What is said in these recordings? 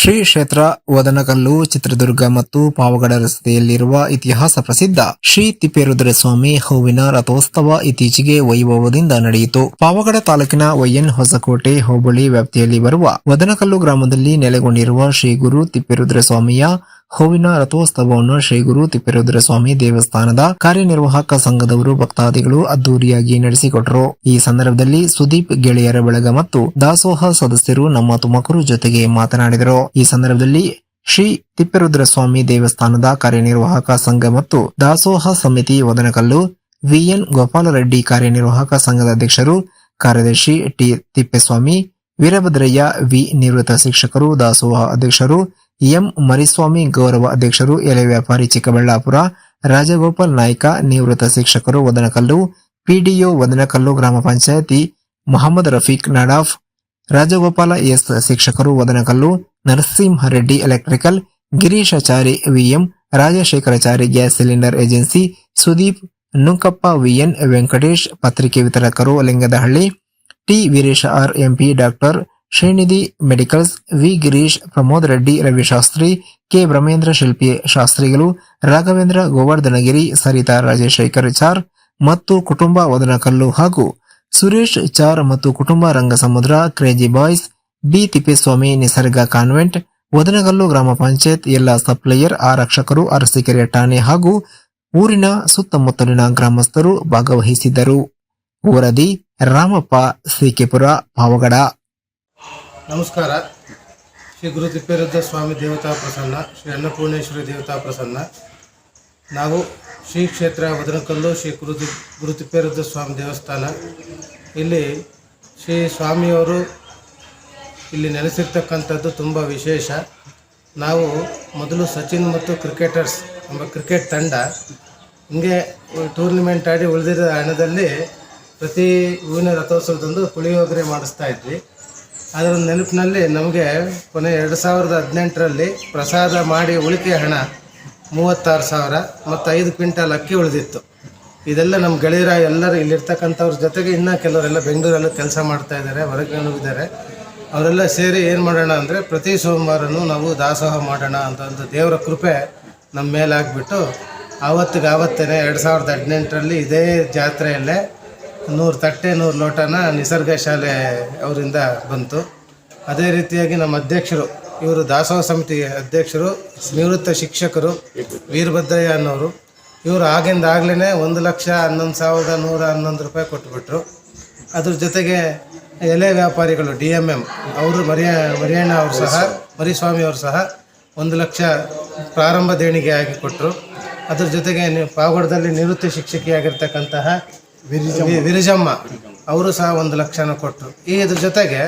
ಶ್ರೀ ಕ್ಷೇತ್ರ ವದನಕಲ್ಲು ಚಿತ್ರದುರ್ಗ ಮತ್ತು ಪಾವಗಡ ರಸ್ತೆಯಲ್ಲಿರುವ ಇತಿಹಾಸ ಪ್ರಸಿದ್ಧ ಶ್ರೀ ತಿಪ್ಪೇರುದ್ರಸ್ವಾಮಿ ಹೂವಿನ ರಥೋತ್ಸವ ಇತ್ತೀಚೆಗೆ ವೈಭವದಿಂದ ನಡೆಯಿತು. ಪಾವಗಡ ತಾಲೂಕಿನ ವೈಎನ್ ಹೊಸಕೋಟೆ ಹೋಬಳಿ ವ್ಯಾಪ್ತಿಯಲ್ಲಿ ಬರುವ ವದನಕಲ್ಲು ಗ್ರಾಮದಲ್ಲಿ ನೆಲೆಗೊಂಡಿರುವ ಶ್ರೀ ಗುರು ತಿಪ್ಪೇರುದ್ರಸ್ವಾಮಿಯ ಹೂವಿನ ರಥೋತ್ಸವವನ್ನು ಶ್ರೀ ಗುರು ತಿಪ್ಪೇರುದ್ರಸ್ವಾಮಿ ದೇವಸ್ಥಾನದ ಕಾರ್ಯನಿರ್ವಾಹಕ ಸಂಘದವರು ಭಕ್ತಾದಿಗಳು ಅದ್ದೂರಿಯಾಗಿ ನಡೆಸಿಕೊಟ್ಟರು. ಈ ಸಂದರ್ಭದಲ್ಲಿ ಸುದೀಪ್ ಗೆಳೆಯರ ಬಳಗ ಮತ್ತು ದಾಸೋಹ ಸದಸ್ಯರು ನಮ್ಮ ತುಮಕೂರು ಜೊತೆಗೆ ಮಾತನಾಡಿದರು. ಈ ಸಂದರ್ಭದಲ್ಲಿ ಶ್ರೀ ತಿಪ್ಪೇರುದ್ರಸ್ವಾಮಿ ದೇವಸ್ಥಾನದ ಕಾರ್ಯನಿರ್ವಾಹಕ ಸಂಘ ಮತ್ತು ದಾಸೋಹ ಸಮಿತಿ ವದನಕಲ್ಲು ವಿಎನ್ ಗೋಪಾಲರೆಡ್ಡಿ ಕಾರ್ಯನಿರ್ವಾಹಕ ಸಂಘದ ಅಧ್ಯಕ್ಷರು, ಕಾರ್ಯದರ್ಶಿ ಟಿ ತಿಪ್ಪೇಸ್ವಾಮಿ, ವೀರಭದ್ರಯ್ಯ ವಿ ನಿವೃತ್ತ ಶಿಕ್ಷಕರು, ದಾಸೋಹ ಅಧ್ಯಕ್ಷರು ಎಂ ಮರಿಸ್ವಾಮಿ ಗೌರವ ಅಧ್ಯಕ್ಷರು, ಎಲೆ ವ್ಯಾಪಾರಿ ಚಿಕ್ಕಬಳ್ಳಾಪುರ ರಾಜಗೋಪಾಲ್ ನಾಯ್ಕ ನಿವೃತ್ತ ಶಿಕ್ಷಕರು ವದನಕಲ್ಲು, ಪಿಡಿಒ ವದನಕಲ್ಲು ಗ್ರಾಮ ಪಂಚಾಯತಿ ಮೊಹಮ್ಮದ್ ರಫೀಕ್ ನಡಾಫ್, ರಾಜಗೋಪಾಲ ಎಸ್ ಶಿಕ್ಷಕರು Vadanakallu, Narasimhareddy electrical, Girishachari VM, Rajashekharachari gas cylinder agency, Sudeep Nunkappa VN, Venkatesh ಪತ್ರಿಕೆ ವಿತರಕರು Lingadahalli, T Veeresha R MP, doctor Srinidhi medicals, V Girish, Pramod Reddy, Ravishastri, K Brahmendra ಶಿಲ್ಪಿ ಶಾಸ್ತ್ರಿಗಳು, ರಾಘವೇಂದ್ರ ಗೋವರ್ಧನಗಿರಿ, ಸರಿತಾ ರಾಜಶೇಖರ್ ಚಾರ್ ಮತ್ತು ಕುಟುಂಬ ವದನಕಲ್ಲು ಹಾಗೂ ಸುರೇಶ್ ಚಾರ್ ಮತ್ತು ಕುಟುಂಬ Rangasamudra, crazy boys, B Thippeswamy Nisarga convent, Vadanakallu ಗ್ರಾಮ ಪಂಚಾಯತ್ ಎಲ್ಲ ಸಪ್ಲೈಯರ್, ಆರಕ್ಷಕರು, ಅರಸೀಕೆರೆ ಠಾಣೆ ಹಾಗೂ ಊರಿನ ಸುತ್ತಮುತ್ತಲಿನ ಗ್ರಾಮಸ್ಥರು ಭಾಗವಹಿಸಿದ್ದರು. ವರದಿ ರಾಮಪ್ಪ, ಸಿಕೆಪುರ, ಪಾವಗಡ. ನಮಸ್ಕಾರ. ಶ್ರೀ ಗುರು ತಿಪ್ಪೇರುದ್ರ ಸ್ವಾಮಿ ದೇವತಾ ಪ್ರಸನ್ನ, ಶ್ರೀ ಅನ್ನಪೂರ್ಣೇಶ್ವರಿ ದೇವತಾ ಪ್ರಸನ್ನ. ನಾವು ಶ್ರೀ ಕ್ಷೇತ್ರ ವದನಕಲ್ಲು ಶ್ರೀ ಗುರು ತಿಪ್ಪೇರುದ್ರ ಸ್ವಾಮಿ ದೇವಸ್ಥಾನ. ಇಲ್ಲಿ ಶ್ರೀ ಸ್ವಾಮಿಯವರು ಇಲ್ಲಿ ನೆಲೆಸಿರ್ತಕ್ಕಂಥದ್ದು ತುಂಬ ವಿಶೇಷ. ನಾವು ಮೊದಲು ಸಚಿನ್ ಮತ್ತು ಕ್ರಿಕೆಟರ್ಸ್ ಎಂಬ ಕ್ರಿಕೆಟ್ ತಂಡ ಹಿಂಗೆ ಟೂರ್ನಿಮೆಂಟ್ ಆಡಿ ಉಳಿದಿರೋ ಹಣದಲ್ಲಿ ಪ್ರತಿ ಹೂವಿನ ರಥೋತ್ಸವದಂದು ಪುಳಿಯೋಗರೆ ಮಾಡಿಸ್ತಾ ಇದ್ವಿ. ಅದರ ನೆನಪಿನಲ್ಲಿ ನಮಗೆ ಕೊನೆ 2018ರಲ್ಲಿ ಪ್ರಸಾದ ಮಾಡಿ ಉಳಿಕೆ ಹಣ 36,000 ಮತ್ತು 5 ಕ್ವಿಂಟಾಲ್ ಅಕ್ಕಿ ಉಳಿದಿತ್ತು. ಇದೆಲ್ಲ ನಮ್ಮ ಗೆಳೆಯರ ಎಲ್ಲರೂ ಇಲ್ಲಿರ್ತಕ್ಕಂಥವ್ರ ಜೊತೆಗೆ ಇನ್ನೂ ಕೆಲವರೆಲ್ಲ ಬೆಂಗಳೂರಲ್ಲೂ ಕೆಲಸ ಮಾಡ್ತಾಯಿದ್ದಾರೆ, ಹೊರಗೆ ಇದ್ದಾರೆ. ಅವರೆಲ್ಲ ಸೇರಿ ಏನು ಮಾಡೋಣ ಅಂದರೆ ಪ್ರತಿ ಸೋಮವಾರನೂ ನಾವು ದಾಸೋಹ ಮಾಡೋಣ ಅಂತ ಒಂದು ದೇವರ ಕೃಪೆ ನಮ್ಮ ಮೇಲೆ ಆಗಿಬಿಟ್ಟು ಆವತ್ತೇ 2018ರಲ್ಲಿ ಇದೇ ಜಾತ್ರೆಯಲ್ಲೇ 100 ತಟ್ಟೆ 100 ಲೋಟನ ನಿಸರ್ಗ ಶಾಲೆ ಅವರಿಂದ ಬಂತು. ಅದೇ ರೀತಿಯಾಗಿ ನಮ್ಮ ಅಧ್ಯಕ್ಷರು, ಇವರು ದಾಸೋಹ ಸಮಿತಿ ಅಧ್ಯಕ್ಷರು, ನಿವೃತ್ತ ಶಿಕ್ಷಕರು ವೀರಭದ್ರಯ್ಯ ಅನ್ನೋರು. ಇವರು ಆಗಲೇ 1,11,111 ರೂಪಾಯಿ ಕೊಟ್ಟುಬಿಟ್ರು. ಅದ್ರ ಜೊತೆಗೆ ಎಲೆ ವ್ಯಾಪಾರಿಗಳು DMM ಅವರು ಮರಿಯಣ್ಣ ಅವರು ಸಹ, ಮರಿಸ್ವಾಮಿ ಅವರು ಸಹ 1 ಲಕ್ಷ ಪ್ರಾರಂಭ ದೇಣಿಗೆ ಆಗಿ ಕೊಟ್ಟರು. ಅದ್ರ ಜೊತೆಗೆ ಪಾವಗಡದಲ್ಲಿ ನಿವೃತ್ತಿ ಶಿಕ್ಷಕಿಯಾಗಿರ್ತಕ್ಕಂತಹ ವಿರಜಮ್ಮ ಅವರು ಸಹ 1 ಲಕ್ಷನ ಕೊಟ್ಟರು. ಇದ್ರ ಜೊತೆಗೆ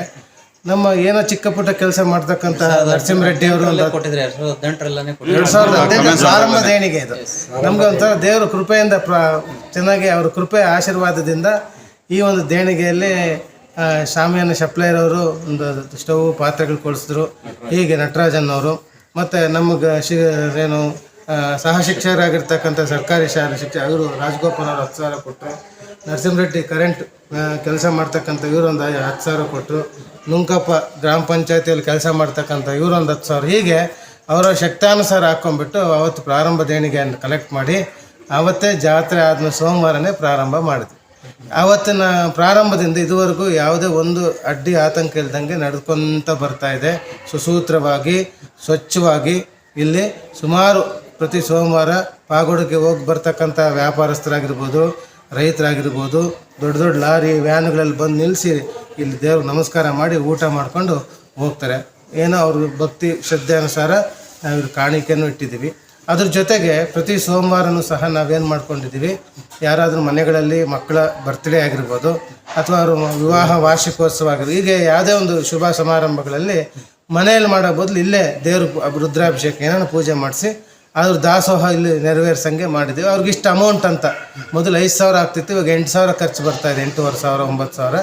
ನಮ್ಮ ಏನೋ ಚಿಕ್ಕ ಪುಟ್ಟ ಕೆಲಸ ಮಾಡ್ತಕ್ಕಂಥ ನರಸಿಂಹರೆಡ್ಡಿ ಅವರು 2018 ಪ್ರಾರಂಭ ದೇಣಿಗೆ. ಇದು ನಮ್ಗೆ ಒಂಥರ ದೇವರ ಕೃಪೆಯಿಂದ ಚೆನ್ನಾಗಿ ಅವ್ರ ಕೃಪೆ ಆಶೀರ್ವಾದದಿಂದ ಈ ಒಂದು ದೇಣಿಗೆಯಲ್ಲಿ ಶಾಮಿಯಾನ ಶಪ್ಲೈರವರು ಒಂದು ಸ್ಟವ್ ಪಾತ್ರೆಗಳು ಕೊಡಿಸಿದ್ರು. ಹೀಗೆ ನಟರಾಜನ್ ಅವರು ಮತ್ತು ನಮಗೆ ಏನು ಸಹ ಶಿಕ್ಷಕರಾಗಿರ್ತಕ್ಕಂಥ ಸರ್ಕಾರಿ ಶಾಲೆ ಅವರು ರಾಜಗೋಪಾಲ್ ಅವರು 10,000 ಕೊಟ್ಟರು. ನರಸಿಂಹರೆಡ್ಡಿ ಕರೆಂಟ್ ಕೆಲಸ ಮಾಡ್ತಕ್ಕಂಥ ಇವರೊಂದು 10,000 ಕೊಟ್ಟರು. ನುಂಕಪ್ಪ ಗ್ರಾಮ ಪಂಚಾಯತಿಯಲ್ಲಿ ಕೆಲಸ ಮಾಡ್ತಕ್ಕಂಥ ಇವರೊಂದು 10,000. ಹೀಗೆ ಅವರ ಶಕ್ತಾನುಸಾರ ಹಾಕ್ಕೊಂಡ್ಬಿಟ್ಟು ಅವತ್ತು ಪ್ರಾರಂಭ ದೇಣಿಗೆಯನ್ನು ಕಲೆಕ್ಟ್ ಮಾಡಿ ಆವತ್ತೇ ಜಾತ್ರೆ ಆದಮೇಲೆ ಸೋಮವಾರನೇ ಪ್ರಾರಂಭ ಮಾಡಿದ್ವಿ. ಆವತ್ತಿನ ಪ್ರಾರಂಭದಿಂದ ಇದುವರೆಗೂ ಯಾವುದೇ ಒಂದು ಅಡ್ಡಿ ಆತಂಕ ಇಲ್ದಂಗೆ ನಡೆದುಕೊಂತ ಬರ್ತಾಯಿದೆ. ಸುಸೂತ್ರವಾಗಿ ಸ್ವಚ್ಛವಾಗಿ ಇಲ್ಲಿ ಸುಮಾರು ಪ್ರತಿ ಸೋಮವಾರ ಪಾಗೋಡಕ್ಕೆ ಹೋಗಿ ಬರ್ತಕ್ಕಂಥ ವ್ಯಾಪಾರಸ್ಥರಾಗಿರ್ಬೋದು, ರೈತರಾಗಿರ್ಬೋದು, ದೊಡ್ಡ ದೊಡ್ಡ ಲಾರಿ ವ್ಯಾನ್ಗಳಲ್ಲಿ ಬಂದು ನಿಲ್ಲಿಸಿ ಇಲ್ಲಿ ದೇವ್ರಿಗೆ ನಮಸ್ಕಾರ ಮಾಡಿ ಊಟ ಮಾಡಿಕೊಂಡು ಹೋಗ್ತಾರೆ. ಏನೋ ಅವ್ರ ಭಕ್ತಿ ಶ್ರದ್ಧೆ ಅನುಸಾರ ನಾವು ಇಲ್ಲಿ ಕಾಣಿಕೆಯನ್ನು ಇಟ್ಟಿದ್ದೀವಿ. ಅದ್ರ ಜೊತೆಗೆ ಪ್ರತಿ ಸೋಮವಾರನೂ ಸಹ ನಾವೇನು ಮಾಡ್ಕೊಂಡಿದ್ದೀವಿ, ಯಾರಾದರೂ ಮನೆಗಳಲ್ಲಿ ಮಕ್ಕಳ ಬರ್ತ್ಡೇ ಆಗಿರ್ಬೋದು ಅಥವಾ ಅವರು ವಿವಾಹ ವಾರ್ಷಿಕೋತ್ಸವ ಆಗಿರ್ಬೋದು, ಹೀಗೆ ಯಾವುದೇ ಒಂದು ಶುಭ ಸಮಾರಂಭಗಳಲ್ಲಿ ಮನೆಯಲ್ಲಿ ಮಾಡೋ ಬದಲು ಇಲ್ಲೇ ದೇವ್ರ ರುದ್ರಾಭಿಷೇಕ ಏನಾರು ಪೂಜೆ ಮಾಡಿಸಿ ಅದ್ರ ದಾಸೋಹ ಇಲ್ಲಿ ನೆರವೇರ್ಸಂಗೆ ಮಾಡಿದ್ದೀವಿ. ಅವ್ರಿಗಿಷ್ಟು ಅಮೌಂಟ್ ಅಂತ ಮೊದಲು 5,000 ಆಗ್ತಿತ್ತು, ಇವಾಗ 8,000 ಖರ್ಚು ಬರ್ತಾಯಿದೆ. 8,500 9,000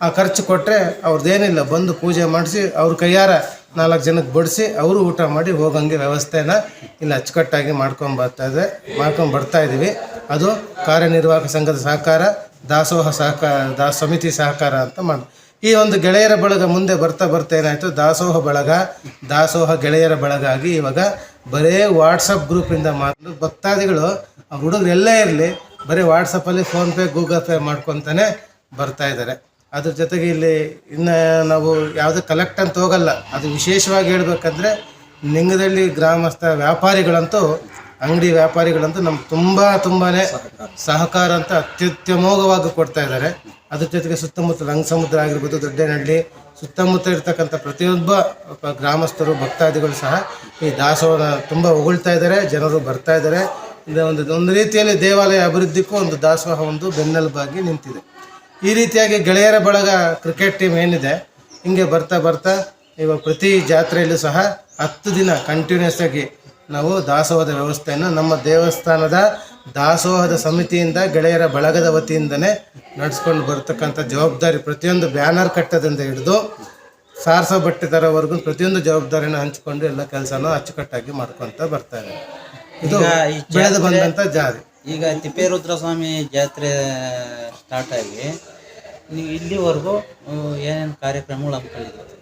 ಆ ಖರ್ಚು ಕೊಟ್ಟರೆ ಅವ್ರದ್ದೇನಿಲ್ಲ, ಬಂದು ಪೂಜೆ ಮಾಡಿಸಿ ಅವ್ರ ಕೈಯಾರ 4 ಜನಕ್ಕೆ ಬಡಿಸಿ ಅವರು ಊಟ ಮಾಡಿ ಹೋಗೋಂಗೆ ವ್ಯವಸ್ಥೆನ ಇಲ್ಲಿ ಅಚ್ಚುಕಟ್ಟಾಗಿ ಮಾಡ್ಕೊಂಡು ಬರ್ತಾಯಿದ್ದೀವಿ. ಅದು ಕಾರ್ಯನಿರ್ವಾಹಕ ಸಂಘದ ಸಹಕಾರ, ದಾಸೋಹ ಸಹಕಾರ, ಸಮಿತಿ ಸಹಕಾರ ಅಂತ ಈ ಒಂದು ಗೆಳೆಯರ ಬಳಗ ಮುಂದೆ ಬರ್ತಾ ಬರ್ತಾ ಏನಾಯಿತು, ದಾಸೋಹ ಬಳಗ, ದಾಸೋಹ ಗೆಳೆಯರ ಬಳಗ ಆಗಿ ಇವಾಗ ಬರೀ ವಾಟ್ಸಪ್ ಗ್ರೂಪಿಂದ ಮಾತ್ರ ಭಕ್ತಾದಿಗಳು ಹುಡುಗರು ಎಲ್ಲೇ ಇರಲಿ ಬರೀ ವಾಟ್ಸಪ್ಪಲ್ಲಿ ಫೋನ್ಪೇ ಗೂಗಲ್ ಪೇ ಮಾಡ್ಕೊತಾನೆ ಬರ್ತಾ ಇದ್ದಾರೆ. ಅದ್ರ ಜೊತೆಗೆ ಇಲ್ಲಿ ಇನ್ನು ನಾವು ಯಾವುದೇ ಕಲೆಕ್ಟ್ ಅಂತ ಹೋಗಲ್ಲ. ಅದು ವಿಶೇಷವಾಗಿ ಹೇಳ್ಬೇಕಂದ್ರೆ ಲಿಂಗದಳ್ಳಿ ಗ್ರಾಮಸ್ಥ ವ್ಯಾಪಾರಿಗಳಂತೂ, ಅಂಗಡಿ ವ್ಯಾಪಾರಿಗಳಂತೂ ನಮ್ಗೆ ತುಂಬಾ ಸಹಕಾರ ಅಂತ ಅತ್ಯುತ್ತಮವಾಗಿ ಕೊಡ್ತಾ ಇದ್ದಾರೆ. ಅದ್ರ ಜೊತೆಗೆ ಸುತ್ತಮುತ್ತ ರಂಗಸಮುದ್ರ ಆಗಿರ್ಬೋದು, ದೊಡ್ಡನಹಳ್ಳಿ ಸುತ್ತಮುತ್ತ ಇರ್ತಕ್ಕಂಥ ಪ್ರತಿಯೊಬ್ಬ ಗ್ರಾಮಸ್ಥರು ಭಕ್ತಾದಿಗಳು ಸಹ ಈ ದಾಸೋಹನ ತುಂಬ ಹೊಗಳ್ತಾ ಇದ್ದಾರೆ. ಜನರು ಬರ್ತಾ ಇದ್ದಾರೆ. ಒಂದು ರೀತಿಯಲ್ಲಿ ದೇವಾಲಯ ಅಭಿವೃದ್ಧಿಗೂ ಒಂದು ದಾಸೋಹ ಒಂದು ಬೆನ್ನೆಲುಬಾಗಿ ನಿಂತಿದೆ. ಈ ರೀತಿಯಾಗಿ ಗೆಳೆಯರ ಬಳಗ ಕ್ರಿಕೆಟ್ ಟೀಮ್ ಏನಿದೆ, ಹಿಂಗೆ ಬರ್ತಾ ಬರ್ತಾ ಇವಾಗ ಪ್ರತಿ ಜಾತ್ರೆಯಲ್ಲೂ ಸಹ 10 ದಿನ ಕಂಟಿನ್ಯೂಸ್ ಆಗಿ ನಾವು ದಾಸೋಹದ ವ್ಯವಸ್ಥೆಯನ್ನು ನಮ್ಮ ದೇವಸ್ಥಾನದ ದಾಸೋಹದ ಸಮಿತಿಯಿಂದ, ಗೆಳೆಯರ ಬಳಗದ ವತಿಯಿಂದನೇ ನಡೆಸ್ಕೊಂಡು ಬರ್ತಕ್ಕಂಥ ಜವಾಬ್ದಾರಿ, ಪ್ರತಿಯೊಂದು ಬ್ಯಾನರ್ ಕಟ್ಟದಿಂದ ಹಿಡಿದು ಸಾರಿಸೋ ಬಟ್ಟೆ ತರೋವರೆಗೂ ಪ್ರತಿಯೊಂದು ಜವಾಬ್ದಾರಿನ ಹಂಚಿಕೊಂಡು ಎಲ್ಲ ಕೆಲಸನೂ ಅಚ್ಚುಕಟ್ಟಾಗಿ ಮಾಡ್ಕೊತ ಬರ್ತಾ ಇದೆ. ಇದು ಬೆಳೆದು ಬಂದಂಥ ಜಾರಿ. ಈಗ ತಿಪ್ಪೇರುದ್ರ ಸ್ವಾಮಿ ಜಾತ್ರೆ ಸ್ಟಾರ್ಟ್ ಆಗಿ ನೀವು ಇಲ್ಲಿವರೆಗೂ ಏನೇನು ಕಾರ್ಯಕ್ರಮಗಳು ಹಮ್ಮಿಕೊಂಡಿದ್ದೀರಿ?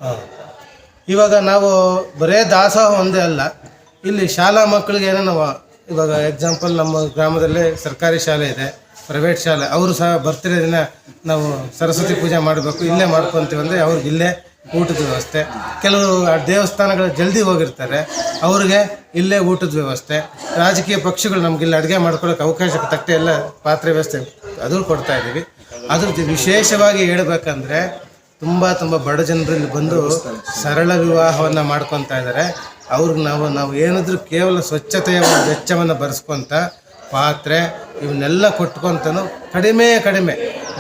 ಇವಾಗ ನಾವು ಬರೇ ದಾಸೋಹ ಒಂದೇ ಅಲ್ಲ, ಇಲ್ಲಿ ಶಾಲಾ ಮಕ್ಕಳಿಗೆ ಏನೋ ನಾವು ಇವಾಗ ಎಕ್ಸಾಂಪಲ್ ನಮ್ಮ ಗ್ರಾಮದಲ್ಲೇ ಸರ್ಕಾರಿ ಶಾಲೆ ಇದೆ, ಪ್ರೈವೇಟ್ ಶಾಲೆ, ಅವರು ಸಹ ಬರ್ತ್ಡೇ ದಿನ ನಾವು ಸರಸ್ವತಿ ಪೂಜೆ ಮಾಡಬೇಕು, ಇಲ್ಲೇ ಮಾಡ್ಕೊತೀವಿ ಅಂದರೆ ಅವ್ರಿಗೆ ಇಲ್ಲೇ ಊಟದ ವ್ಯವಸ್ಥೆ. ಕೆಲವು ದೇವಸ್ಥಾನಗಳು ಜಲ್ದಿ ಹೋಗಿರ್ತಾರೆ, ಅವ್ರಿಗೆ ಇಲ್ಲೇ ಊಟದ ವ್ಯವಸ್ಥೆ. ರಾಜಕೀಯ ಪಕ್ಷಗಳು ನಮಗಿಲ್ಲಿ ಅಡುಗೆ ಮಾಡ್ಕೊಳ್ಳೋಕೆ ಅವಕಾಶ ತಟ್ಟೆ ಎಲ್ಲ ಪಾತ್ರೆ ವ್ಯವಸ್ಥೆ ಅದು ಕೊಡ್ತಾ ಇದ್ದೀವಿ. ಅದ್ರ ವಿಶೇಷವಾಗಿ ಹೇಳ್ಬೇಕಂದ್ರೆ ತುಂಬ ಬಡ ಜನರು ಇಲ್ಲಿ ಬಂದು ಸರಳ ವಿವಾಹವನ್ನು ಮಾಡ್ಕೊತಾ ಇದ್ದಾರೆ. ಅವ್ರಿಗೆ ನಾವು ಏನಾದರೂ ಕೇವಲ ಸ್ವಚ್ಛತೆಯ ಒಂದು ವೆಚ್ಚವನ್ನು ಬರೆಸ್ಕೊತ ಪಾತ್ರೆ ಇವನ್ನೆಲ್ಲ ಕೊಟ್ಕೊತನೂ ಕಡಿಮೆ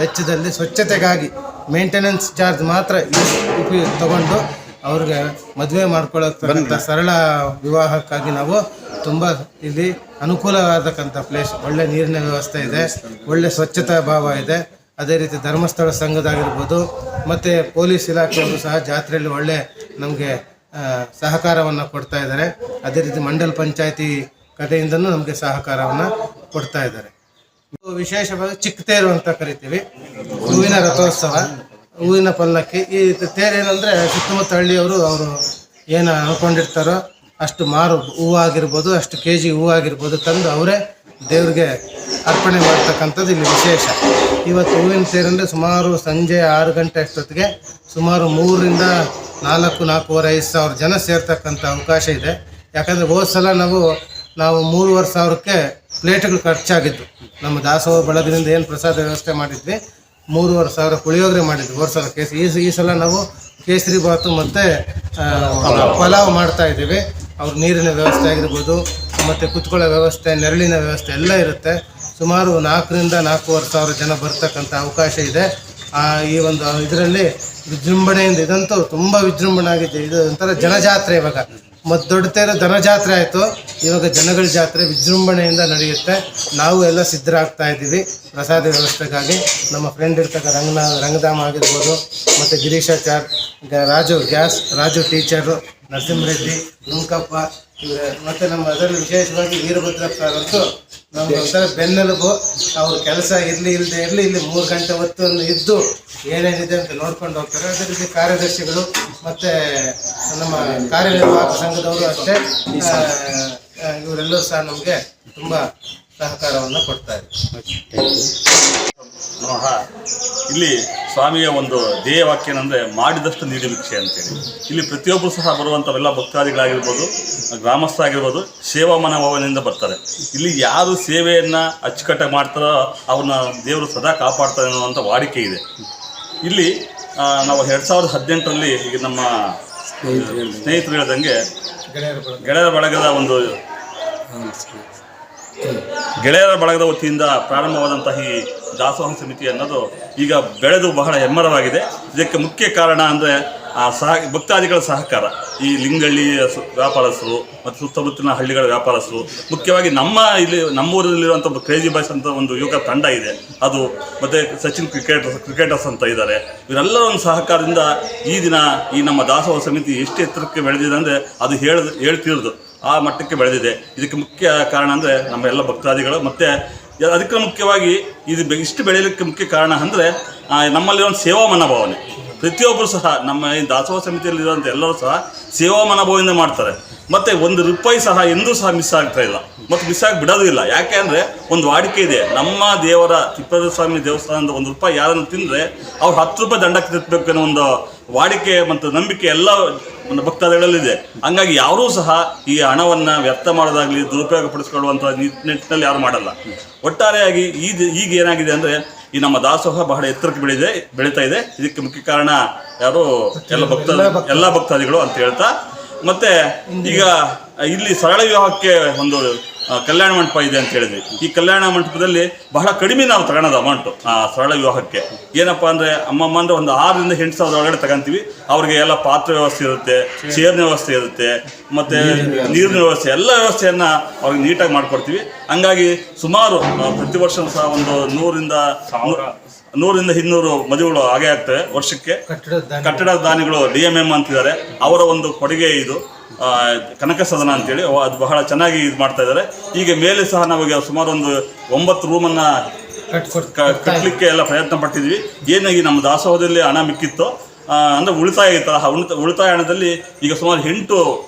ವೆಚ್ಚದಲ್ಲಿ ಸ್ವಚ್ಛತೆಗಾಗಿ ಮೇಂಟೆನೆನ್ಸ್ ಚಾರ್ಜ್ ಮಾತ್ರ ತಗೊಂಡು ಅವ್ರಿಗೆ ಮದುವೆ ಮಾಡ್ಕೊಳ್ಳೋಕ್ಕಂಥ ಸರಳ ವಿವಾಹಕ್ಕಾಗಿ ನಾವು ತುಂಬ ಇಲ್ಲಿ ಅನುಕೂಲವಾದಕ್ಕಂಥ ಪ್ಲೇಸ್. ಒಳ್ಳೆ ನೀರಿನ ವ್ಯವಸ್ಥೆ ಇದೆ, ಒಳ್ಳೆ ಸ್ವಚ್ಛತಾ ಭಾವ ಇದೆ. ಅದೇ ರೀತಿ ಧರ್ಮಸ್ಥಳ ಸಂಘದಾಗಿರ್ಬೋದು ಮತ್ತು ಪೊಲೀಸ್ ಇಲಾಖೆಯವರು ಸಹ ಜಾತ್ರೆಯಲ್ಲಿ ಒಳ್ಳೆ ನಮಗೆ ಸಹಕಾರವನ್ನು ಕೊಡ್ತಾ ಇದ್ದಾರೆ. ಅದೇ ರೀತಿ ಮಂಡಲ್ ಪಂಚಾಯತಿ ಕಡೆಯಿಂದನೂ ನಮಗೆ ಸಹಕಾರವನ್ನು ಕೊಡ್ತಾ ಇದ್ದಾರೆ. ವಿಶೇಷವಾಗಿ ಚಿಕ್ಕ ತೇರು ಅಂತ ಕರಿತೀವಿ, ಹೂವಿನ ರಥೋತ್ಸವ, ಹೂವಿನ ಪಲ್ಲಕ್ಕಿ. ಈ ತೇರು ಏನಂದರೆ ಸುತ್ತಮುತ್ತ ಹಳ್ಳಿಯವರು ಅವರು ಏನು ಅಂದ್ಕೊಂಡಿರ್ತಾರೋ ಅಷ್ಟು ಮಾರು ಹೂವಾಗಿರ್ಬೋದು, ಅಷ್ಟು kg ಹೂವಾಗಿರ್ಬೋದು ತಂದು ಅವರೇ ದೇವ್ರಿಗೆ ಅರ್ಪಣೆ ಮಾಡ್ತಕ್ಕಂಥದ್ದು ಇಲ್ಲಿ ವಿಶೇಷ. ಇವತ್ತು ಹೂವಿನ ತೇರಂದರೆ ಸುಮಾರು ಸಂಜೆ 6 ಗಂಟೆ ಅಷ್ಟೊತ್ತಿಗೆ ಸುಮಾರು 3ರಿಂದ 4,500 ಜನ ಸೇರ್ತಕ್ಕಂಥ ಅವಕಾಶ ಇದೆ. ಯಾಕಂದರೆ ಹೋದ ಸಲ ನಾವು 3,500ಕ್ಕೆ ಪ್ಲೇಟ್ಗಳು ಖರ್ಚಾಗಿದ್ದು. ನಮ್ಮ ದಾಸೋಹ ಬಳಗದಿಂದ ಏನು ಪ್ರಸಾದ ವ್ಯವಸ್ಥೆ ಮಾಡಿದ್ವಿ, 3,500 ಪುಳಿಯೋಗರೆ ಮಾಡಿದ್ವಿ ಹೋದ ಸಲ. ಈ ಸಲ ನಾವು ಕೇಸರಿ ಬಾತು ಮತ್ತು ಪಲಾವ್ ಮಾಡ್ತಾ ಇದ್ದೀವಿ. ಅವ್ರ ನೀರಿನ ವ್ಯವಸ್ಥೆ ಆಗಿರ್ಬೋದು, ಮತ್ತು ಕುತ್ಕೊಳ್ಳೋ ವ್ಯವಸ್ಥೆ, ನೆರಳಿನ ವ್ಯವಸ್ಥೆ ಎಲ್ಲ ಇರುತ್ತೆ. ಸುಮಾರು 4ರಿಂದ 4,500 ಜನ ಬರ್ತಕ್ಕಂಥ ಅವಕಾಶ ಇದೆ. ಈ ಒಂದು ಇದರಲ್ಲಿ ವಿಜೃಂಭಣೆಯಿಂದ, ಇದಂತೂ ತುಂಬ ವಿಜೃಂಭಣೆ ಆಗಿದೆ. ಇದು ಒಂಥರ ಜನಜಾತ್ರೆ. ಇವಾಗ ಮತ್ತು ದೊಡ್ಡ ತೇರು ದನಜಾತ್ರೆ ಆಯಿತು, ಇವಾಗ ಜನಗಳ ಜಾತ್ರೆ ವಿಜೃಂಭಣೆಯಿಂದ ನಡೆಯುತ್ತೆ. ನಾವು ಎಲ್ಲ ಸಿದ್ಧರಾಗ್ತಾ ಇದ್ದೀವಿ ಪ್ರಸಾದ ವ್ಯವಸ್ಥೆಗಾಗಿ. ನಮ್ಮ ಫ್ರೆಂಡ್ ಇರ್ತಕ್ಕ ರಂಗಧಾಮ ಆಗಿರ್ಬೋದು, ಮತ್ತು ಗಿರೀಶಾಚಾರ್, ರಾಜು ಟೀಚರು, ನರಸಿಂಹರೆಡ್ಡಿ, ಲುಂಕಪ್ಪ ಇವರು, ಮತ್ತು ನಮ್ಮ ಅದರಲ್ಲಿ ವಿಶೇಷವಾಗಿ ವೀರಭದ್ರಪ್ಪ ಅಂತೂ ನಮ್ಗೆ ಒಂಥರ ಬೆನ್ನೆಲುಬು. ಅವ್ರ ಕೆಲಸ ಇರಲಿ ಇಲ್ಲಿ 3 ಗಂಟೆ ಹೊತ್ತು ಇದ್ದು ಏನೇನಿದೆ ಅಂತ ನೋಡ್ಕೊಂಡು ಹೋಗ್ತಾರೆ. ಅದೇ ರೀತಿ ಕಾರ್ಯದರ್ಶಿಗಳು ಮತ್ತು ನಮ್ಮ ಕಾರ್ಯನಿರ್ವಾಹಕ ಸಂಘದವರು ಅಷ್ಟೇ, ಇವರೆಲ್ಲರೂ ಸಹ ನಮಗೆ ತುಂಬ ಸಹಕಾರವನ್ನು ಕೊಡ್ತಾ ಇದ್ದಾರೆ. ಇಲ್ಲಿ ಸ್ವಾಮಿಯ ಒಂದು ಧ್ಯೇಯವಾಕ್ಯ ಏನಂದರೆ ಮಾಡಿದಷ್ಟು ನೀಡಿ ಭಿಕ್ಷೆ ಅಂತೇಳಿ. ಇಲ್ಲಿ ಪ್ರತಿಯೊಬ್ಬರು ಸಹ ಬರುವಂಥವೆಲ್ಲ ಭಕ್ತಾದಿಗಳಾಗಿರ್ಬೋದು, ಗ್ರಾಮಸ್ಥ ಆಗಿರ್ಬೋದು, ಸೇವಾ ಮನೋಭಾವನೆಯಿಂದ ಬರ್ತಾರೆ. ಇಲ್ಲಿ ಯಾರು ಸೇವೆಯನ್ನು ಅಚ್ಚುಕಟ್ಟಾಗಿ ಮಾಡ್ತಾರೋ ಅವ್ರನ್ನ ದೇವರು ಸದಾ ಕಾಪಾಡ್ತಾರೆ ಅನ್ನುವಂಥ ವಾಡಿಕೆ ಇದೆ. ಇಲ್ಲಿ ನಾವು 2018ರಲ್ಲಿ ಈಗ ನಮ್ಮ ಸ್ನೇಹಿತರು ಹೇಳ್ದಂಗೆ ಗೆಳೆಯರ ಬಳಗದ ವತಿಯಿಂದ ಪ್ರಾರಂಭವಾದಂತಹ ಈ ದಾಸೋಹ ಸಮಿತಿ ಅನ್ನೋದು ಈಗ ಬೆಳೆದು ಬಹಳ ಹೆಮ್ಮರವಾಗಿದೆ. ಇದಕ್ಕೆ ಮುಖ್ಯ ಕಾರಣ ಅಂದರೆ ಭಕ್ತಾದಿಗಳ ಸಹಕಾರ. ಈ ಲಿಂಗಳ್ಳಿ ವ್ಯಾಪಾರಸ್ಥರು ಮತ್ತು ಸುತ್ತಮುತ್ತಲಿನ ಹಳ್ಳಿಗಳ ವ್ಯಾಪಾರಸ್ಥರು, ಮುಖ್ಯವಾಗಿ ನಮ್ಮೂರಲ್ಲಿರುವಂಥ ಕ್ರೇಜಿ ಬಾಯ್ಸ್ ಅಂತ ಒಂದು ಯುವಕ ತಂಡ ಇದೆ, ಅದು ಮತ್ತು ಸಚಿನ್ ಕ್ರಿಕೆಟರ್ಸ್ ಅಂತ ಇದ್ದಾರೆ. ಇವರೆಲ್ಲರ ಒಂದು ಸಹಕಾರದಿಂದ ಈ ದಿನ ಈ ನಮ್ಮ ದಾಸೋಹ ಸಮಿತಿ ಎಷ್ಟು ಎತ್ತರಕ್ಕೆ ಬೆಳೆದಿದೆ ಅಂದರೆ ಅದು ಹೇಳ್ತಿರೋದು ಆ ಮಟ್ಟಕ್ಕೆ ಬೆಳೆದಿದೆ. ಇದಕ್ಕೆ ಮುಖ್ಯ ಕಾರಣ ಅಂದರೆ ನಮ್ಮ ಎಲ್ಲ ಭಕ್ತಾದಿಗಳು. ಮತ್ತು ಅದಕ್ಕೆ ಮುಖ್ಯವಾಗಿ ಇಷ್ಟು ಬೆಳೆಯಲಿಕ್ಕೆ ಮುಖ್ಯ ಕಾರಣ ಅಂದರೆ ನಮ್ಮಲ್ಲಿರೋ ಒಂದು ಸೇವಾ ಮನೋಭಾವನೆ. ಪ್ರತಿಯೊಬ್ಬರು ಸಹ ನಮ್ಮ ಈ ದಾಸೋಹ ಸಮಿತಿಯಲ್ಲಿರುವಂಥ ಎಲ್ಲರೂ ಸಹ ಸೇವಾ ಮನೋಭಾವದಿಂದ ಮಾಡ್ತಾರೆ. ಮತ್ತು ₹1 ಸಹ ಎಂದೂ ಸಹ ಮಿಸ್ ಆಗ್ತಾ ಇಲ್ಲ ಮತ್ತು ಮಿಸ್ ಆಗಿ ಬಿಡೋದು ಇಲ್ಲ. ಯಾಕೆ ಅಂದರೆ ಒಂದು ವಾಡಿಕೆ ಇದೆ, ನಮ್ಮ ದೇವರ ತಿಪ್ಪೇರುದ್ರ ಸ್ವಾಮಿ ದೇವಸ್ಥಾನದ ₹1 ಯಾರನ್ನು ತಿಂದರೆ ಅವ್ರು ₹10 ದಂಡ ತಿದ್ದಬೇಕು ಅನ್ನೋ ಒಂದು ವಾಡಿಕೆ ಮತ್ತು ನಂಬಿಕೆ ಎಲ್ಲ ಒಂದು ಭಕ್ತಾದಿಗಳಲ್ಲಿದೆ. ಹಂಗಾಗಿ ಯಾರೂ ಸಹ ಈ ಹಣವನ್ನು ವ್ಯರ್ಥ ಮಾಡೋದಾಗಲಿ ದುರುಪಯೋಗ ಪಡಿಸ್ಕೊಳ್ಳುವಂಥ ನಿಟ್ಟಿನಲ್ಲಿ ಯಾರು ಮಾಡಲ್ಲ. ಒಟ್ಟಾರೆಯಾಗಿ ಈಗ ಏನಾಗಿದೆ ಅಂದರೆ ಈ ನಮ್ಮ ದಾಸೋಹ ಬಹಳ ಎತ್ತರಕ್ಕೆ ಬೆಳೀತಾ ಇದೆ. ಇದಕ್ಕೆ ಮುಖ್ಯ ಕಾರಣ ಯಾರು ಎಲ್ಲ ಭಕ್ತಾದಿಗಳು ಅಂತ ಹೇಳ್ತಾ, ಮತ್ತೆ ಈಗ ಇಲ್ಲಿ ಸರಳ ವಿವಾಹಕ್ಕೆ ಒಂದು ಕಲ್ಯಾಣ ಮಂಟಪ ಇದೆ ಅಂತ ಹೇಳಿದ್ವಿ. ಈ ಕಲ್ಯಾಣ ಮಂಟಪದಲ್ಲಿ ಬಹಳ ಕಡಿಮೆ ನಾವು ತಗೊಳೋದು ಅಮೌಂಟು ಸರಳ ವಿವಾಹಕ್ಕೆ. ಏನಪ್ಪ ಅಂದರೆ ಅಮ್ಮಮ್ಮ ಅಂದರೆ ಒಂದು 6,000 8,000 ಒಳಗಡೆ ತಗೊಂತೀವಿ. ಅವ್ರಿಗೆ ಎಲ್ಲ ಪಾತ್ರೆ ವ್ಯವಸ್ಥೆ ಇರುತ್ತೆ, ಚೇರ್ನ ವ್ಯವಸ್ಥೆ ಇರುತ್ತೆ, ಮತ್ತು ನೀರಿನ ವ್ಯವಸ್ಥೆ, ಎಲ್ಲ ವ್ಯವಸ್ಥೆಯನ್ನು ಅವ್ರಿಗೆ ನೀಟಾಗಿ ಮಾಡಿಕೊಡ್ತೀವಿ. ಹಂಗಾಗಿ ಸುಮಾರು ಪ್ರತಿ ವರ್ಷ ಸಹ ಒಂದು 100ರಿಂದ 200 ಮದುವೆಗಳು ಹಾಗೆ ಆಗ್ತವೆ ವರ್ಷಕ್ಕೆ. ಕಟ್ಟಡ ದಾನಿಗಳು DMM ಅಂತಿದ್ದಾರೆ, ಅವರ ಒಂದು ಕೊಡುಗೆ ಇದು ಕನಕ ಸದನ ಅಂತೇಳಿ. ಅದು ಬಹಳ ಚೆನ್ನಾಗಿ ಇದು ಮಾಡ್ತಾ ಇದ್ದಾರೆ. ಈಗ ಮೇಲೆ ಸಹ ನಾವೀಗ ಸುಮಾರು ಒಂದು 9 ರೂಮನ್ನು ಕಟ್ಟಲಿಕ್ಕೆ ಎಲ್ಲ ಪ್ರಯತ್ನ ಪಟ್ಟಿದ್ವಿ. ಏನಾಗಿ ನಮ್ಮ ದಾಸೋಹದಲ್ಲಿ ಹಣ ಮಿಕ್ಕಿತ್ತು ಅಂದರೆ ಉಳಿತಾಯ ಇತ್ತಲ್ಲ, ಉಳಿತಾಯ ಹಣದಲ್ಲಿ ಈಗ ಸುಮಾರು 8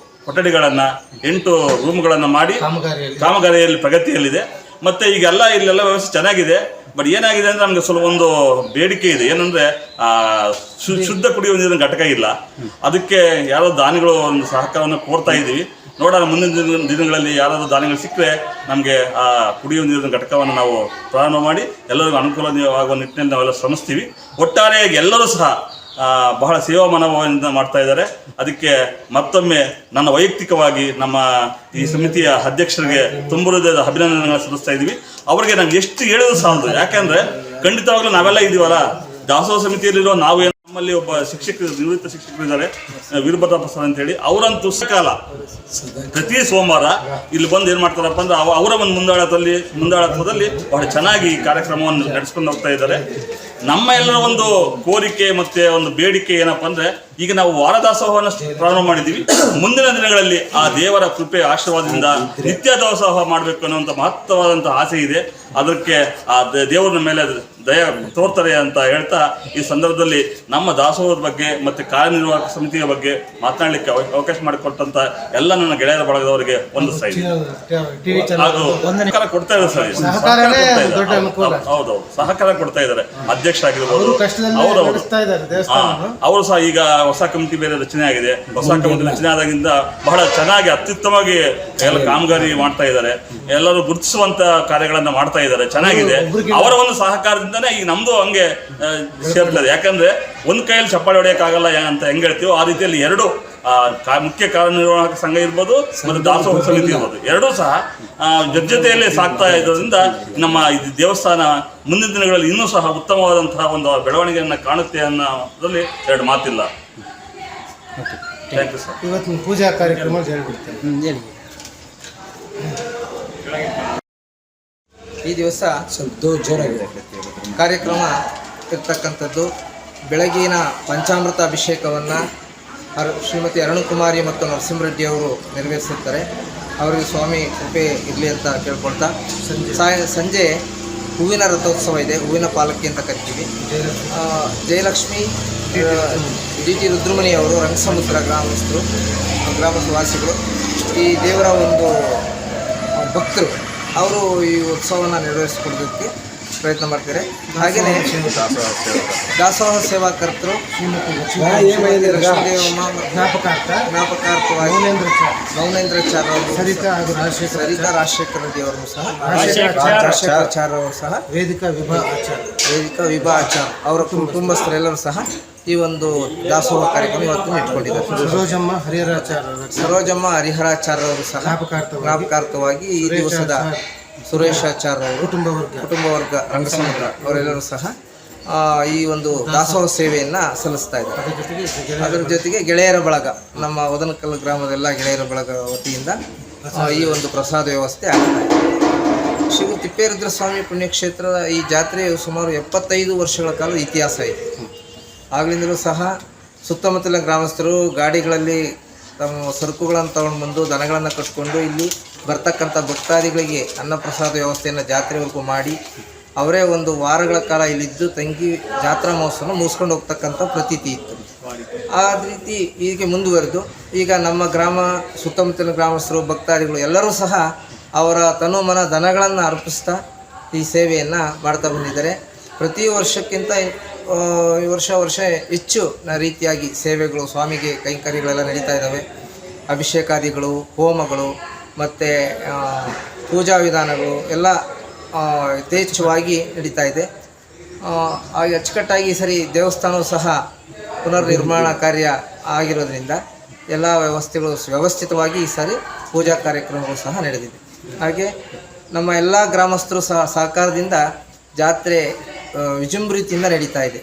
ಕೊಠಡಿಗಳನ್ನು 8 ರೂಮ್ಗಳನ್ನು ಮಾಡಿ ಕಾಮಗಾರಿಯಲ್ಲಿ ಪ್ರಗತಿಯಲ್ಲಿದೆ. ಮತ್ತು ಈಗೆಲ್ಲ ಇಲ್ಲೆಲ್ಲ ವ್ಯವಸ್ಥೆ ಚೆನ್ನಾಗಿದೆ. ಬಟ್ ಏನಾಗಿದೆ ಅಂದರೆ ನಮಗೆ ಸ್ವಲ್ಪ ಒಂದು ಬೇಡಿಕೆ ಇದೆ. ಏನಂದರೆ ಶುದ್ಧ ಕುಡಿಯುವ ನೀರಿನ ಘಟಕ ಇಲ್ಲ. ಅದಕ್ಕೆ ಯಾರೋ ದಾನಿಗಳು ಒಂದು ಸಹಕಾರವನ್ನು ಕೋರ್ತಾ ಇದ್ದೀವಿ. ನೋಡೋಣ ಮುಂದಿನ ದಿನಗಳಲ್ಲಿ ಯಾರಾದರೂ ದಾನಿಗಳು ಸಿಕ್ಕರೆ ನಮಗೆ ಆ ಕುಡಿಯುವ ನೀರಿನ ಘಟಕವನ್ನು ನಾವು ಪ್ರಾರಂಭ ಮಾಡಿ ಎಲ್ಲರಿಗೂ ಅನುಕೂಲವಾಗುವ ನಿಟ್ಟಿನಲ್ಲಿ ನಾವೆಲ್ಲ ಶ್ರಮಿಸ್ತೀವಿ. ಒಟ್ಟಾರೆಯಾಗಿ ಎಲ್ಲರೂ ಸಹ ಬಹಳ ಸೇವಾ ಮನೋಭಾವದಿಂದ ಮಾಡ್ತಾ ಇದ್ದಾರೆ. ಅದಕ್ಕೆ ಮತ್ತೊಮ್ಮೆ ನನ್ನ ವೈಯಕ್ತಿಕವಾಗಿ ನಮ್ಮ ಈ ಸಮಿತಿಯ ಅಧ್ಯಕ್ಷರಿಗೆ ತುಂಬ ಹೃದಯದ ಅಭಿನಂದನೆಗಳನ್ನು ಸಲ್ಲಿಸ್ತಾ ಇದ್ದೀವಿ. ಅವರಿಗೆ ನಂಗೆ ಎಷ್ಟು ಹೇಳಿದ್ರು ಸಾಲದು. ಯಾಕೆಂದರೆ ಖಂಡಿತವಾಗ್ಲೂ ನಾವೆಲ್ಲ ಇದ್ದೀವಲ್ಲ, ದಾಸೋಹ ಸಮಿತಿಯಲ್ಲಿರೋ ನಾವು ನಮ್ಮಲ್ಲಿ ಒಬ್ಬ ನಿವೃತ್ತ ಶಿಕ್ಷಕರು ಇದ್ದಾರೆ, ವೀರಭದ್ರಪ್ಪ ಸರ್ ಅಂತೇಳಿ. ಅವರಂತೂ ಸಕಾಲ ಪ್ರತಿ ಸೋಮವಾರ ಇಲ್ಲಿ ಬಂದು ಏನು ಮಾಡ್ತಾರಪ್ಪ ಅಂದ್ರೆ ಅವರ ಒಂದು ಮುಂದಾಳತ್ವದಲ್ಲಿ ಬಹಳ ಚೆನ್ನಾಗಿ ಈ ಕಾರ್ಯಕ್ರಮವನ್ನು ನಡೆಸ್ಕೊಂಡು ಹೋಗ್ತಾ ಇದ್ದಾರೆ. ನಮ್ಮ ಎಲ್ಲರ ಒಂದು ಕೋರಿಕೆ ಮತ್ತು ಒಂದು ಬೇಡಿಕೆ ಏನಪ್ಪ ಅಂದರೆ, ಈಗ ನಾವು ವಾರದಾಸೋಹವನ್ನು ಪ್ರಾರಂಭ ಮಾಡಿದ್ದೀವಿ. ಮುಂದಿನ ದಿನಗಳಲ್ಲಿ ಆ ದೇವರ ಕೃಪೆ ಆಶೀರ್ವಾದದಿಂದ ನಿತ್ಯ ದಾಸೋಹ ಮಾಡಬೇಕು ಅನ್ನುವಂಥ ಮಹತ್ವವಾದಂಥ ಆಸೆ ಇದೆ. ಅದಕ್ಕೆ ಆ ದೇವರ ಮೇಲೆ ದಯ ತೋರ್ತಾರೆ ಅಂತ ಹೇಳ್ತಾ, ಈ ಸಂದರ್ಭದಲ್ಲಿ ನಮ್ಮ ದಾಸೋಹದ ಬಗ್ಗೆ ಮತ್ತು ಕಾರ್ಯನಿರ್ವಾಹಕ ಸಮಿತಿಯ ಬಗ್ಗೆ ಮಾತನಾಡಲಿಕ್ಕೆ ಅವಕಾಶ ಮಾಡಿಕೊಟ್ಟಂತ ಎಲ್ಲ ನನ್ನ ಗೆಳೆಯರ ಬಳಗದವರಿಗೆ ಒಂದು ಸೈಡ್ ಕೊಡ್ತಾ ಇದ್ದಾರೆ ಸರ್. ಹೌದೌದು, ಸಹಕಾರ ಕೊಡ್ತಾ ಇದ್ದಾರೆ. ಅಧ್ಯಕ್ಷ ಆಗಿರ್ಬೋದು ಅವರು ಸಹ ಈಗ ಹೊಸ ಕಮಿಟಿ ಬೇರೆ ರಚನೆ ಆಗಿದೆ. ಹೊಸ ಕಮಿಟಿ ರಚನೆ ಆದಾಗಿಂದ ಬಹಳ ಚೆನ್ನಾಗಿ ಅತ್ಯುತ್ತಮವಾಗಿ ಎಲ್ಲ ಕಾಮಗಾರಿ ಮಾಡ್ತಾ ಇದ್ದಾರೆ. ಎಲ್ಲರೂ ಗುರುತಿಸುವಂತ ಕಾರ್ಯಗಳನ್ನ ಮಾಡ್ತಾ ಇದ್ದಾರೆ. ಚೆನ್ನಾಗಿದೆ. ಅವರ ಒಂದು ಸಹಕಾರದಿಂದನೇ ಈಗ ನಮ್ದು ಹಂಗೆ ಸೇರ್ತದೆ. ಯಾಕಂದ್ರೆ ಒಂದ್ ಕೈಯಲ್ಲಿ ಚಪ್ಪಾಳೆ ಹೊಡೆಯಕ್ಕಾಗಲ್ಲ ಅಂತ ಹೆಂಗ್ ಹೇಳ್ತೀವೋ ಆ ರೀತಿಯಲ್ಲಿ ಎರಡು ಮುಖ್ಯ ಕಾರ್ಯನಿರ್ವಾಹಕ ಸಂಘ ಇರ್ಬೋದು ಮತ್ತು ದಾಸೋಹ ಸಮಿತಿ ಇರ್ಬೋದು, ಎರಡೂ ಸಹ ಜೊತೆಯಲ್ಲೇ ಸಾಕ್ತಾ ಇರೋದ್ರಿಂದ ನಮ್ಮ ದೇವಸ್ಥಾನ ಮುಂದಿನ ದಿನಗಳಲ್ಲಿ ಇನ್ನೂ ಸಹ ಉತ್ತಮವಾದಂತಹ ಒಂದು ಬೆಳವಣಿಗೆಯನ್ನು ಕಾಣುತ್ತೆ ಅನ್ನೋದ್ರಲ್ಲಿ ಎರಡು ಮಾತಿಲ್ಲ. Thank you sir. ಇವತ್ತಿನ ಪೂಜಾ ಕಾರ್ಯಕ್ರಮ ಹೇಳ್ಬಿಡ್ತೇನೆ. ಈ ದಿವಸ ಜೋರಾಗಿದೆ ಕಾರ್ಯಕ್ರಮ ಇರ್ತಕ್ಕಂಥದ್ದು. ಬೆಳಗಿನ ಪಂಚಾಮೃತ ಅಭಿಷೇಕವನ್ನು ಶ್ರೀಮತಿ ಅರುಣಕುಮಾರಿ ಮತ್ತು ನರಸಿಂಹರೆಡ್ಡಿ ಅವರು ನೆರವೇರಿಸುತ್ತಾರೆ. ಅವರಿಗೆ ಸ್ವಾಮಿ ಕೃಪೆ ಇರಲಿ ಅಂತ ಕೇಳ್ಕೊಳ್ತಾ, ಸಂಜೆ ಹೂವಿನ ರಥೋತ್ಸವ ಇದೆ. ಹೂವಿನ ಪಾಲಕಿ ಅಂತ ಕರಿತೀವಿ. ಜಯಲಕ್ಷ್ಮಿ DT ರುದ್ರಮಣಿಯವರು ರಂಗಸಮುದ್ರ ಗ್ರಾಮವಾಸಿಗಳು, ಈ ದೇವರ ಒಂದು ಭಕ್ತರು, ಅವರು ಈ ಉತ್ಸವವನ್ನು ನೆರವೇರಿಸಿಕೊಡೋದಕ್ಕೆ ಪ್ರಯತ್ನ ಮಾಡ್ತಾರೆ. ಹಾಗೆಯೇ ದಾಸೋಹ ಸೇವಾಕರ್ತರು ಜ್ಞಾಪಕಾರ್ಥವಾಗಿ ಮೌನೇಂದ್ರಾಚಾರ್ಯ ಅವರು, ಸರಿತಾ ರಾಜಶೇಖರ ರೆಡ್ಡಿ ಅವರು ಸಹ, ರಾಜಶೇಖರಾಚಾರ್ಯ ಅವರು ಸಹ, ವೇದಿಕಾ ವಿಭಾ ಆಚಾರ್ಯ ಅವರ ಕುಟುಂಬಸ್ಥರೆಲ್ಲರೂ ಸಹ ಈ ಒಂದು ದಾಸೋಹ ಕಾರ್ಯಕ್ರಮ ಇವತ್ತು ಇಟ್ಕೊಂಡಿದ್ದಾರೆ. ಸರೋಜಮ್ಮ ಹರಿಹರಾಚಾರ್ಯ ಅವರು ಸಹ ಜ್ಞಾಪಕಾರ್ಥವಾಗಿ ಈ ದಿವಸದ ಸುರೇಶಾಚಾರ್ಯ ಅವರು, ಕುಟುಂಬ ವರ್ಗ ರಂಗಸಮುದ್ರ ಅವರೆಲ್ಲರೂ ಸಹ ಈ ಒಂದು ದಾಸೋಹ ಸೇವೆಯನ್ನು ಸಲ್ಲಿಸ್ತಾ ಇದ್ದಾರೆ. ಅದರ ಜೊತೆಗೆ ಗೆಳೆಯರ ಬಳಗ, ನಮ್ಮ ವದನಕಲ್ ಗ್ರಾಮದೆಲ್ಲ ಗೆಳೆಯರ ಬಳಗ ವತಿಯಿಂದ ಈ ಒಂದು ಪ್ರಸಾದ ವ್ಯವಸ್ಥೆ ಆಗ್ತಾ ಇದೆ. ಶ್ರೀ ತಿಪ್ಪೇರುದ್ರ ಸ್ವಾಮಿ ಪುಣ್ಯಕ್ಷೇತ್ರದ ಈ ಜಾತ್ರೆಯು ಸುಮಾರು 75 ವರ್ಷಗಳ ಕಾಲ ಇತಿಹಾಸ ಇದೆ. ಆಗಲಿಂದಲೂ ಸಹ ಸುತ್ತಮುತ್ತಲಿನ ಗ್ರಾಮಸ್ಥರು ಗಾಡಿಗಳಲ್ಲಿ ತಮ್ಮ ಸರಕುಗಳನ್ನು ತಗೊಂಡು ಬಂದು ದನಗಳನ್ನು ಕಟ್ಕೊಂಡು ಇಲ್ಲಿ ಬರ್ತಕ್ಕಂಥ ಭಕ್ತಾದಿಗಳಿಗೆ ಅನ್ನಪ್ರಸಾದ ವ್ಯವಸ್ಥೆಯನ್ನು ಜಾತ್ರೆವರೆಗೂ ಮಾಡಿ ಅವರೇ ಒಂದು ವಾರಗಳ ಕಾಲ ಇಲ್ಲಿದ್ದು ತಂಗಿ ಜಾತ್ರಾ ಮಹೋತ್ಸವ ಮುಗಿಸ್ಕೊಂಡು ಹೋಗ್ತಕ್ಕಂಥ ಪ್ರತೀತಿ ಇತ್ತು. ಆ ರೀತಿ ಹೀಗೆ ಮುಂದುವರೆದು ಈಗ ನಮ್ಮ ಗ್ರಾಮ ಸುತ್ತಮುತ್ತಲಿನ ಗ್ರಾಮಸ್ಥರು ಭಕ್ತಾದಿಗಳು ಎಲ್ಲರೂ ಸಹ ಅವರ ತನು ಮನ ಧನಗಳನ್ನು ಅರ್ಪಿಸ್ತಾ ಈ ಸೇವೆಯನ್ನು ಮಾಡ್ತಾ ಬಂದಿದ್ದಾರೆ. ಪ್ರತಿ ವರ್ಷಕ್ಕಿಂತ ವರ್ಷ ಹೆಚ್ಚು ರೀತಿಯಾಗಿ ಸೇವೆಗಳು ಸ್ವಾಮಿಗೆ ಕೈಂಕರ್ಯಗಳೆಲ್ಲ ನಡೀತಾ ಇದ್ದಾವೆ. ಅಭಿಷೇಕಾದಿಗಳು, ಹೋಮಗಳು ಮತ್ತು ಪೂಜಾ ವಿಧಾನಗಳು ಎಲ್ಲ ಯಥೇಚ್ಛವಾಗಿ ನಡೀತಾ ಇದೆ. ಹಾಗೆ ಅಚ್ಚುಕಟ್ಟಾಗಿ ಈ ಸರಿ ದೇವಸ್ಥಾನವೂ ಸಹ ಪುನರ್ ನಿರ್ಮಾಣ ಕಾರ್ಯ ಆಗಿರೋದ್ರಿಂದ ಎಲ್ಲ ವ್ಯವಸ್ಥಿತವಾಗಿ ಈ ಸಾರಿ ಪೂಜಾ ಕಾರ್ಯಕ್ರಮಗಳು ಸಹ ನಡೆದಿದೆ. ಹಾಗೆ ನಮ್ಮ ಎಲ್ಲ ಗ್ರಾಮಸ್ಥರು ಸಹಕಾರದಿಂದ ಜಾತ್ರೆ ವಿಜೃಂಭಣೆಯಿಂದ ನಡೀತಾ ಇದೆ.